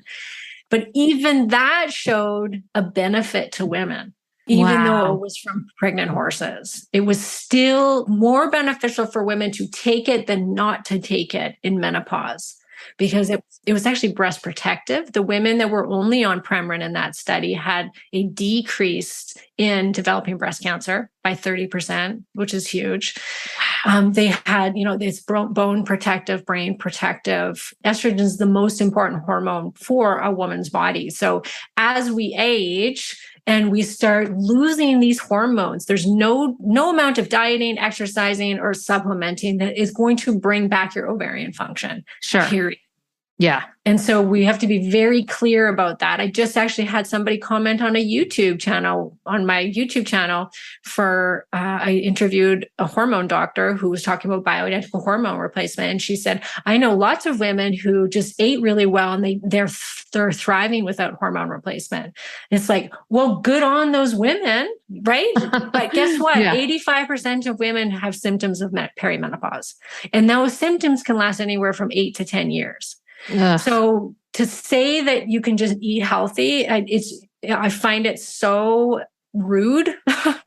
But even that showed a benefit to women, even though it was from pregnant horses. It was still more beneficial for women to take it than not to take it in menopause, because it was actually breast protective. The women that were only on Premarin in that study had a decrease in developing breast cancer by 30%, which is huge. They had, this bone protective, brain protective. Estrogen is the most important hormone for a woman's body. So as we age and we start losing these hormones, there's no amount of dieting, exercising, or supplementing that is going to bring back your ovarian function. Sure. Period. Yeah. And so we have to be very clear about that. I just actually had somebody comment on my YouTube channel I interviewed a hormone doctor who was talking about bioidentical hormone replacement. And she said, I know lots of women who just ate really well and they're thriving without hormone replacement. It's like, well, good on those women, right? But guess what? 85% of women have symptoms of perimenopause. And those symptoms can last anywhere from 8 to 10 years. So to say that you can just eat healthy, I find it so rude,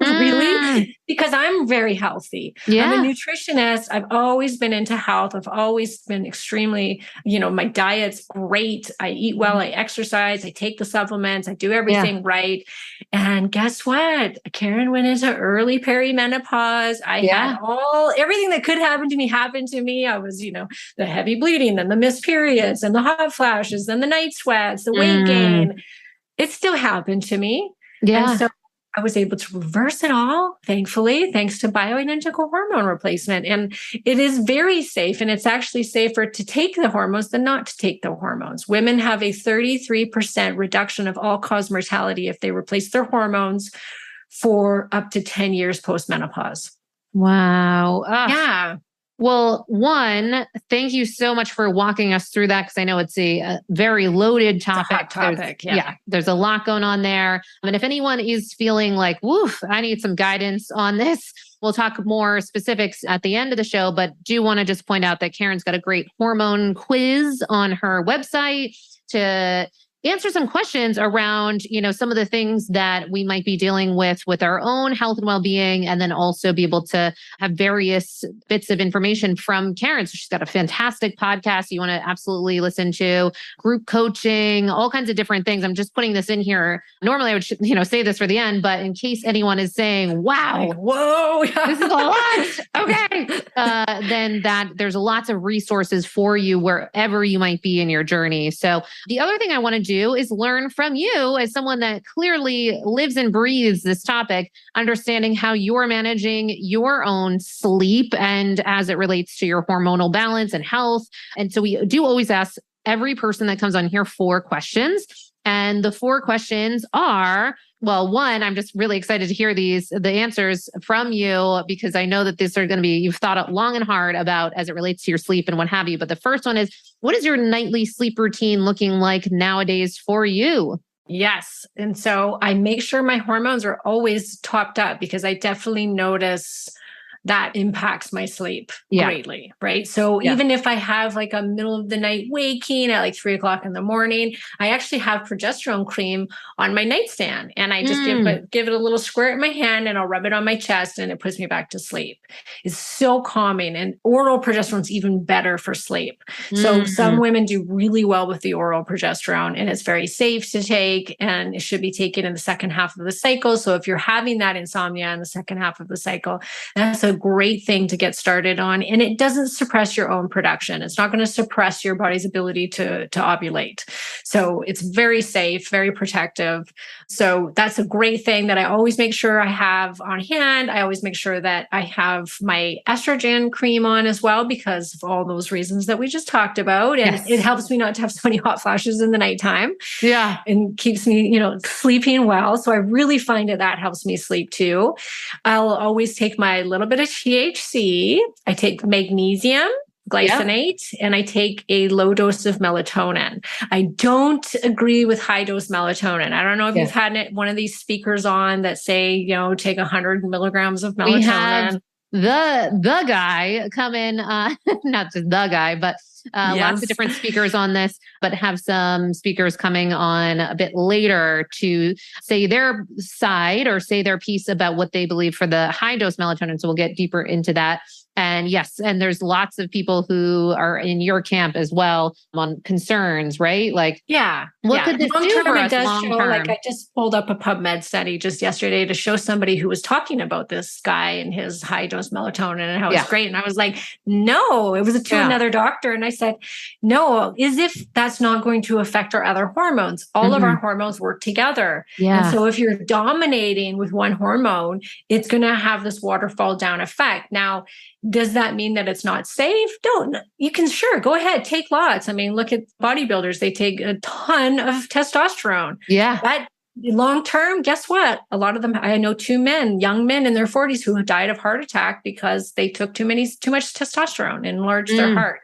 really, because I'm very healthy. I'm a nutritionist. I've always been into health. I've always been extremely, my diet's great. I eat well, I exercise, I take the supplements, I do everything right. And guess what? Karen went into early perimenopause. I had everything that could happen to me happened to me. I was, the heavy bleeding, then the missed periods, and the hot flashes, then the night sweats, the weight gain. It still happened to me. And so I was able to reverse it all, thankfully, thanks to bioidentical hormone replacement. And it is very safe. And it's actually safer to take the hormones than not to take the hormones. Women have a 33% reduction of all-cause mortality if they replace their hormones for up to 10 years post-menopause. Wow. Yeah. Well, one, thank you so much for walking us through that, because I know it's a very loaded topic. It's a hot topic. There's a lot going on there. And if anyone is feeling like, woof, I need some guidance on this, we'll talk more specifics at the end of the show, but do want to just point out that Karen's got a great hormone quiz on her website to answer some questions around, some of the things that we might be dealing with our own health and well-being, and then also be able to have various bits of information from Karen. So she's got a fantastic podcast you want to absolutely listen to, group coaching, all kinds of different things. I'm just putting this in here. Normally I would, say this for the end, but in case anyone is saying, wow, like, whoa, this is a lot. Okay. Then there's lots of resources for you wherever you might be in your journey. So the other thing I want to do is learn from you, as someone that clearly lives and breathes this topic, understanding how you're managing your own sleep and as it relates to your hormonal balance and health. And so we do always ask every person that comes on here 4 questions. And the 4 questions are, well, one, I'm just really excited to hear the answers from you, because I know that these are going to be, you've thought long and hard about as it relates to your sleep and what have you. But the first one is, what is your nightly sleep routine looking like nowadays for you? Yes. And so I make sure my hormones are always topped up, because I definitely notice that impacts my sleep greatly, right? So even if I have like a middle of the night waking at like 3:00 in the morning, I actually have progesterone cream on my nightstand, and I just give it a little squirt in my hand, and I'll rub it on my chest, and it puts me back to sleep. It's so calming, and oral progesterone is even better for sleep. So some women do really well with the oral progesterone, and it's very safe to take, and it should be taken in the second half of the cycle. So if you're having that insomnia in the second half of the cycle, that's a great thing to get started on. And it doesn't suppress your own production. It's not going to suppress your body's ability to ovulate. So it's very safe, very protective. So that's a great thing that I always make sure I have on hand. I always make sure that I have my estrogen cream on as well, because of all those reasons that we just talked about. And it helps me not to have so many hot flashes in the nighttime. Yeah. And keeps me, sleeping well. So I really find that helps me sleep too. I'll always take my little bit of THC. I take magnesium, glycinate, and I take a low dose of melatonin. I don't agree with high dose melatonin. I don't know if you've had one of these speakers on that say, take 100 milligrams of melatonin. We have the guy come in, not just the guy, but lots of different speakers on this, but have some speakers coming on a bit later to say their side or say their piece about what they believe for the high dose melatonin. So we'll get deeper into that. And yes, and there's lots of people who are in your camp as well on concerns, right? Like, what could this do for us long term? Like I just pulled up a PubMed study just yesterday to show somebody who was talking about this guy and his high dose melatonin and how it's great. And I was like, no, it was to another doctor. And I said, no, as if that's not going to affect our other hormones. All of our hormones work together. And so if you're dominating with one hormone, it's going to have this waterfall down effect. Now, does that mean that it's not safe? Don't. You can go ahead, take lots. I mean, look at bodybuilders. They take a ton of testosterone. Yeah. But long term, guess what? A lot of them, I know 2 men, young men in their 40s who died of heart attack because they took too much testosterone and enlarged their heart.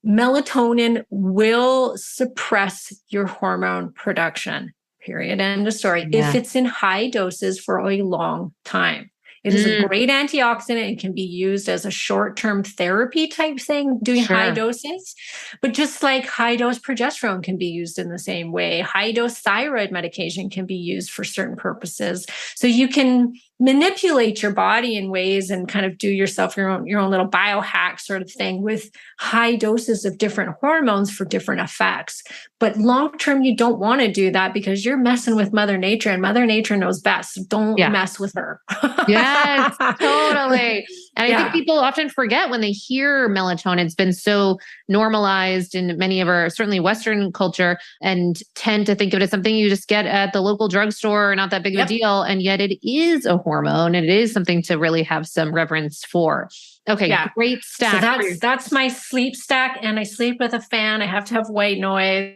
Melatonin will suppress your hormone production. Period. End of story. If it's in high doses for a long time. It is a great antioxidant. It can be used as a short-term therapy type thing, doing high doses. But just like high-dose progesterone can be used in the same way, high-dose thyroid medication can be used for certain purposes. So you can manipulate your body in ways and kind of do yourself your own little biohack sort of thing with high doses of different hormones for different effects. But long term, you don't want to do that because you're messing with Mother Nature, and Mother Nature knows best. So don't mess with her. Yes, totally. And I think people often forget when they hear melatonin. It's been so normalized in many of our, certainly Western culture, and tend to think of it as something you just get at the local drugstore, not that big of a deal. And yet it is a hormone, and it is something to really have some reverence for. Okay, great stack. So that's my sleep stack, and I sleep with a fan. I have to have white noise.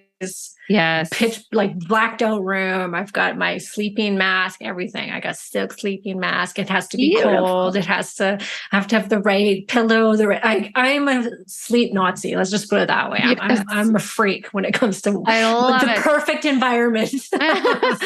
Yes. Pitch, like blacked out room. I've got my sleeping mask, everything. I got silk sleeping mask. It has to be cold. I have to have the right pillow. I'm a sleep Nazi. Let's just put it that way. Yes. I'm a freak when it comes to the perfect environment.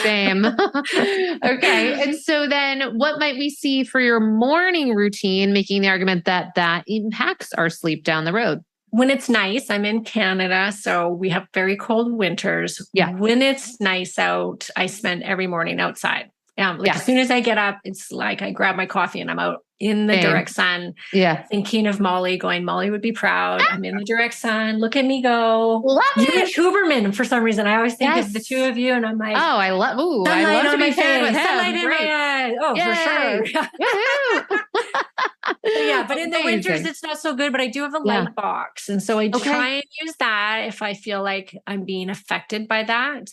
Same. Okay. And so then what might we see for your morning routine, making the argument that that impacts our sleep down the road? When it's nice, I'm in Canada, so we have very cold winters. Yeah. When it's nice out, I spend every morning outside. As soon as I get up, it's like I grab my coffee and I'm out in the direct sun. Yeah. Thinking of Molly, going, Molly would be proud. I'm in the direct sun. Look at me go. Love you and Huberman, for some reason. I always think of the two of you, and I'm like, I love to be paired with him. Sunlight in my eyes. Oh, yay. For sure. But in the winters, it's not so good, but I do have a light box. And so I try and use that if I feel like I'm being affected by that.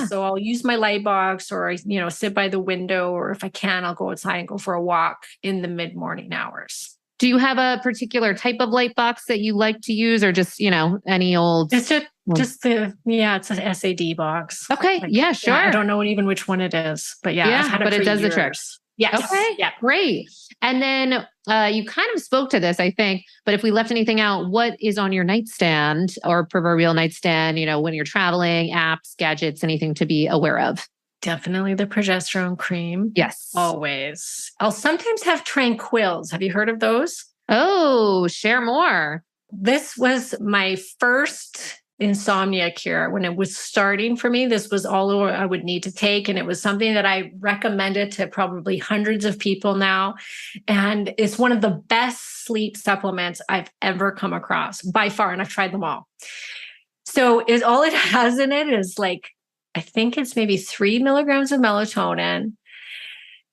So I'll use my light box, or, sit by the window, or if I can, I'll go outside and go for a walk in the mid-morning hours. Do you have a particular type of light box that you like to use, or just, any old? It's it's an SAD box. Okay. Sure. I don't know which one it is, but I've had it but for it does years. the trick. Yes. Okay. Yeah. Great. And then you kind of spoke to this, I think, but if we left anything out, what is on your nightstand or proverbial nightstand, when you're traveling, apps, gadgets, anything to be aware of? Definitely the progesterone cream. Yes. Always. I'll sometimes have tranquils. Have you heard of those? Oh, share more. This was my first insomnia cure. When it was starting for me, this was all I would need to take. And it was something that I recommended to probably hundreds of people now. And it's one of the best sleep supplements I've ever come across by far. And I've tried them all. So all it has in it is I think it's maybe 3 milligrams of melatonin.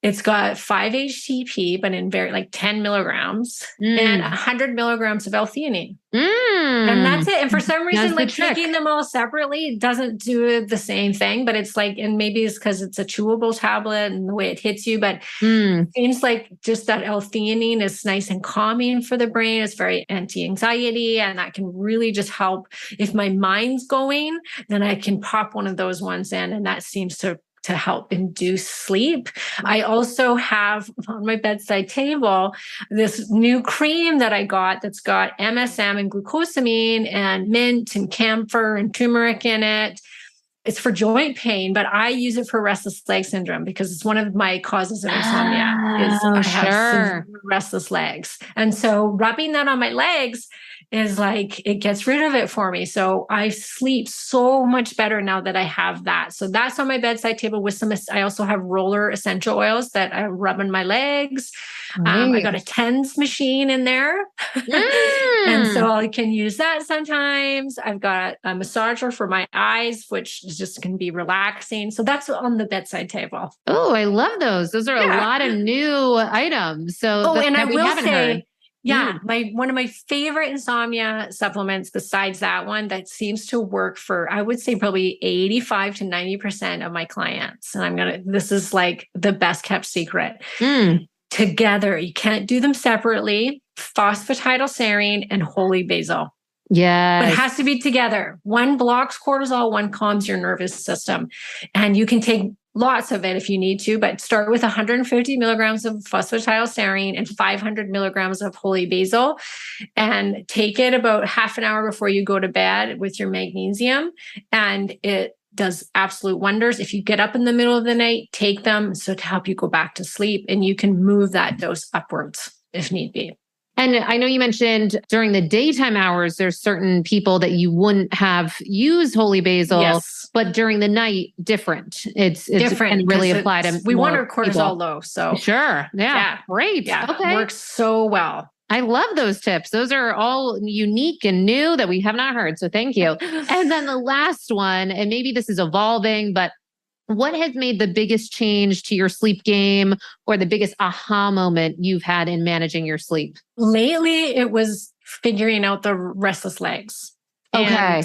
It's got 5-HTP, but in 10 milligrams, and 100 milligrams of L-theanine. And that's it. And for some reason, taking them all separately doesn't do the same thing, but it's and maybe it's because it's a chewable tablet and the way it hits you, but it seems like just that L-theanine is nice and calming for the brain. It's very anti-anxiety, and that can really just help. If my mind's going, then I can pop one of those ones in, and that seems to help induce sleep. I also have on my bedside table this new cream that I got that's got MSM and glucosamine and mint and camphor and turmeric in it. It's for joint pain, but I use it for restless leg syndrome because it's one of my causes of insomnia. I have restless legs. And so rubbing that on my legs is it gets rid of it for me. So I sleep so much better now that I have that. So that's on my bedside table with I also have roller essential oils that I rub on my legs. I got a TENS machine in there. And so I can use that sometimes. I've got a massager for my eyes, which just can be relaxing. So that's on the bedside table. Oh, I love those. Those are a lot of new items. So and I will say, one of my favorite insomnia supplements besides that one that seems to work for, I would say probably 85 to 90% of my clients. And this is the best kept secret. Together, you can't do them separately. Phosphatidylserine and holy basil. Yeah. But it has to be together. One blocks cortisol, one calms your nervous system. And you can take lots of it if you need to, but start with 150 milligrams of phosphatidylserine and 500 milligrams of holy basil, and take it about half an hour before you go to bed with your magnesium. And it does absolute wonders. If you get up in the middle of the night, take them to help you go back to sleep, and you can move that dose upwards if need be. And I know you mentioned during the daytime hours, there's certain people that you wouldn't have used holy basil. Yes. But during the night, different. It's different and really apply to we want our cortisol low. So sure. Yeah. Great. Yeah. Okay. Works so well. I love those tips. Those are all unique and new that we have not heard. So thank you. And then the last one, and maybe this is evolving, but what has made the biggest change to your sleep game or the biggest aha moment you've had in managing your sleep? Lately, it was figuring out the restless legs. Okay.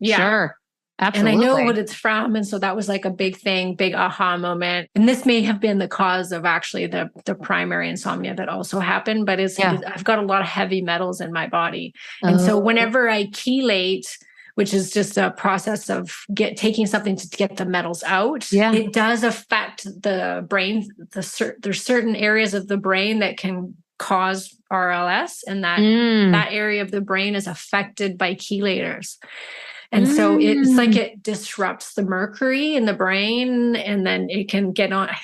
Yeah. Sure. Absolutely. And I know what it's from. And so that was like a big thing, big aha moment. And this may have been the cause of actually the primary insomnia that also happened, but I've got a lot of heavy metals in my body. And so whenever I chelate, which is just a process of taking something to get the metals out, it does affect the brain. There's certain areas of the brain that can cause RLS, and that area of the brain is affected by chelators. And so it's like it disrupts the mercury in the brain, and then it can get on. I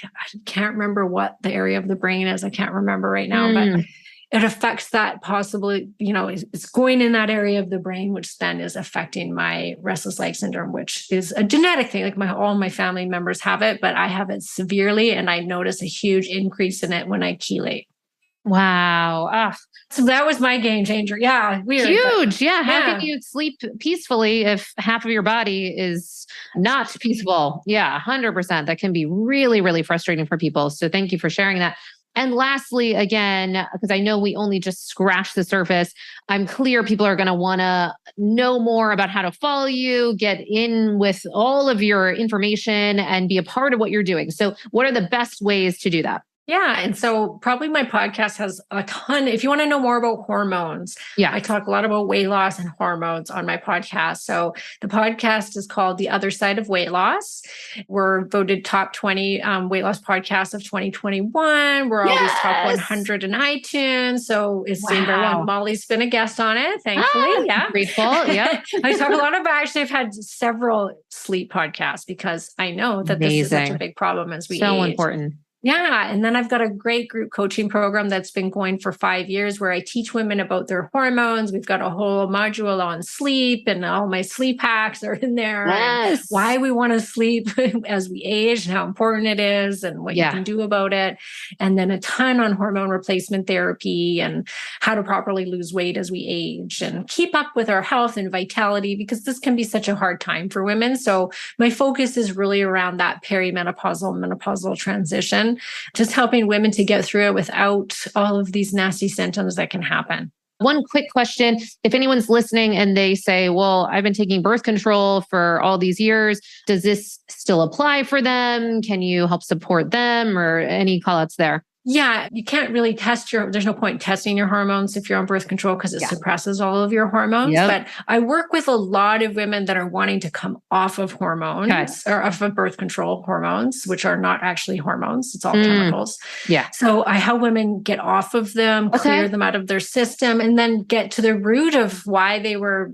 can't remember what the area of the brain is. I can't remember right now, but it affects that possibly, it's going in that area of the brain, which then is affecting my restless leg syndrome, which is a genetic thing. Like all my family members have it, but I have it severely. And I notice a huge increase in it when I chelate. Wow. So that was my game changer. Yeah. Weird. Huge. Yeah. How can you sleep peacefully if half of your body is not peaceful? Yeah. 100%. That can be really, really frustrating for people. So thank you for sharing that. And lastly, again, because I know we only just scratched the surface, I'm clear people are going to want to know more about how to follow you, get in with all of your information and be a part of what you're doing. So what are the best ways to do that? Yeah. And so probably my podcast has a ton. If you want to know more about hormones, I talk a lot about weight loss and hormones on my podcast. So the podcast is called The Other Side of Weight Loss. We're voted top 20 weight loss podcasts of 2021. We're always top 100 in iTunes. So it's doing very well. Molly's been a guest on it, thankfully. Grateful. Yeah. I talk a lot about, actually, I've had several sleep podcasts because I know that this is such a big problem as we age. So important. Yeah. And then I've got a great group coaching program that's been going for 5 years where I teach women about their hormones. We've got a whole module on sleep, and all my sleep hacks are in there. Yes. Why we want to sleep as we age and how important it is and what you can do about it. And then a ton on hormone replacement therapy and how to properly lose weight as we age and keep up with our health and vitality, because this can be such a hard time for women. So my focus is really around that perimenopausal, menopausal transition. Just helping women to get through it without all of these nasty symptoms that can happen. One quick question. If anyone's listening and they say, well, I've been taking birth control for all these years, does this still apply for them? Can you help support them, or any call outs there? Yeah, you can't really there's no point in testing your hormones if you're on birth control because it suppresses all of your hormones. But I work with a lot of women that are wanting to come off of hormones or off of birth control hormones, which are not actually hormones. It's all chemicals. Yeah. So I help women get off of them, clear them out of their system, and then get to the root of why they were,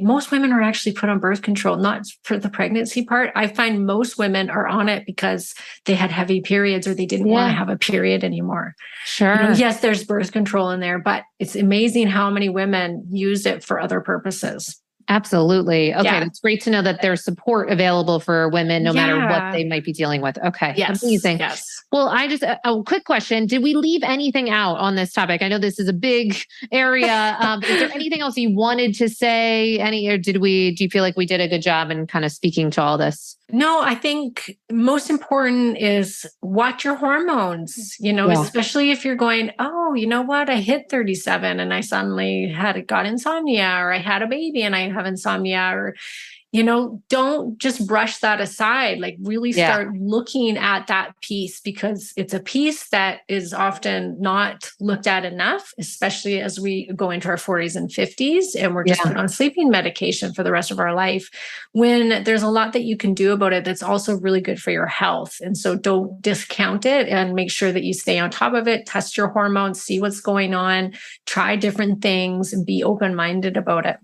most women are actually put on birth control, not for the pregnancy part. I find most women are on it because they had heavy periods or they didn't want to have a period anymore. Sure. Yes, there's birth control in there, but it's amazing how many women use it for other purposes. Absolutely. Okay. That's great to know that there's support available for women, no matter what they might be dealing with. Okay. Yes. Amazing. Yes. Well, a quick question. Did we leave anything out on this topic? I know this is a big area. Is there anything else you wanted to say? Or do you feel like we did a good job in kind of speaking to all this? No, I think most important is watch your hormones, especially if you're going, oh, you know what? I hit 37 and I suddenly got insomnia, or I had a baby and I have insomnia, or, don't just brush that aside. Like really start looking at that piece, because it's a piece that is often not looked at enough, especially as we go into our 40s and 50s and we're just put on sleeping medication for the rest of our life, when there's a lot that you can do about it that's also really good for your health. And so don't discount it, and make sure that you stay on top of it, test your hormones, see what's going on, try different things, and be open-minded about it.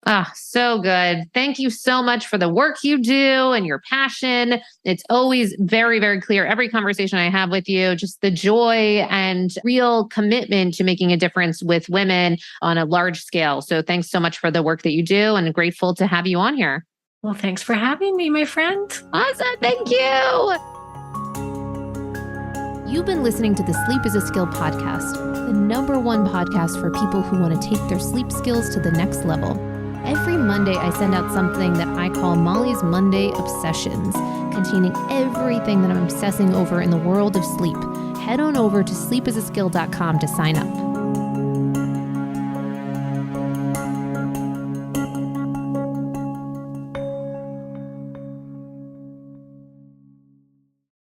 Ah, so good. Thank you so much for the work you do and your passion. It's always very, very clear. Every conversation I have with you, just the joy and real commitment to making a difference with women on a large scale. So thanks so much for the work that you do, and grateful to have you on here. Well, thanks for having me, my friend. Awesome. Thank you. You've been listening to the Sleep is a Skill podcast, the #1 podcast for people who want to take their sleep skills to the next level. Every Monday, I send out something that I call Molly's Monday Obsessions, containing everything that I'm obsessing over in the world of sleep. Head on over to sleepisaskill.com to sign up.